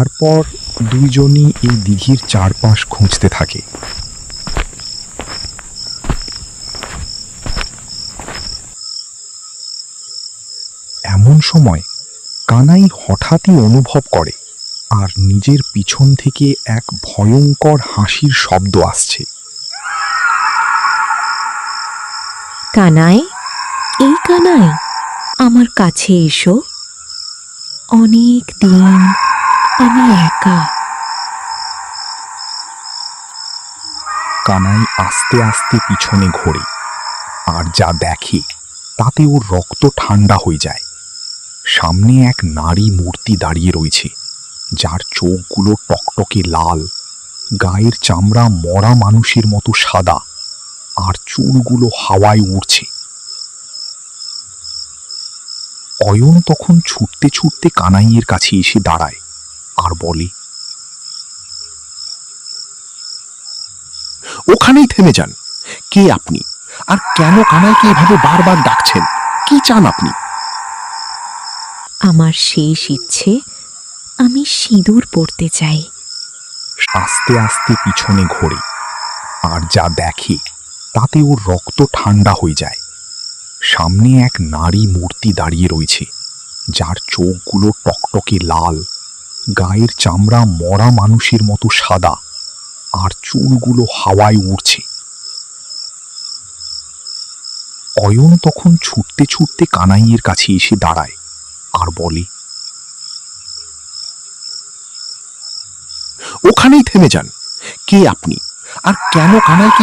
তারপর দুইজনই এই দিঘির চারপাশ খুঁজতে থাকে। এমন সময় কানাই হঠাৎই অনুভব করে আর নিজের পিছন থেকে এক ভয়ঙ্কর হাসির শব্দ আসছে। কানাই, এই কানাই, আমার কাছে এসো। অনেক দিন আমি একা। কানাই আস্তে আস্তে পিছনে ঘোরে আর যা দেখে তাতে ওর রক্ত ঠান্ডা হয়ে যায়। সামনে এক নারী মূর্তি দাঁড়িয়ে রয়েছে, যার চোখগুলো টকটকে লাল, গায়ের চামড়া মরা মানুষের মতো সাদা, আর চুলগুলো হাওয়ায় উড়ছে। অয়ন তখন ছুটতে ছুটতে কানাইয়ের কাছে এসে দাঁড়ায় আর বলে, ওখানেই থেমে যান। কে আপনি, আর কেন কানাইকে এভাবে বারবার ডাকছেন? কি চান আপনি? আমার শেষ ইচ্ছে, আমি সিঁদুর পরতে চাই। আস্তে আস্তে পিছনে ঘোরে আর যা দেখে তাতে ওর রক্ত ঠান্ডা হয়ে যায়। সামনে এক নারী মূর্তি দাঁড়িয়ে রয়েছে, যার চোখগুলো টকটকে লাল, গায়ের চামড়া মরা মানুষের মতো সাদা, আর চুলগুলো হাওয়ায় উড়ছে। অয়ন তখন ছুটতে ছুটতে কানাইয়ের কাছে এসে দাঁড়ায় আর বলে, ওখানেই থেমে যান। কে আপনি, আর কেন কানাইকে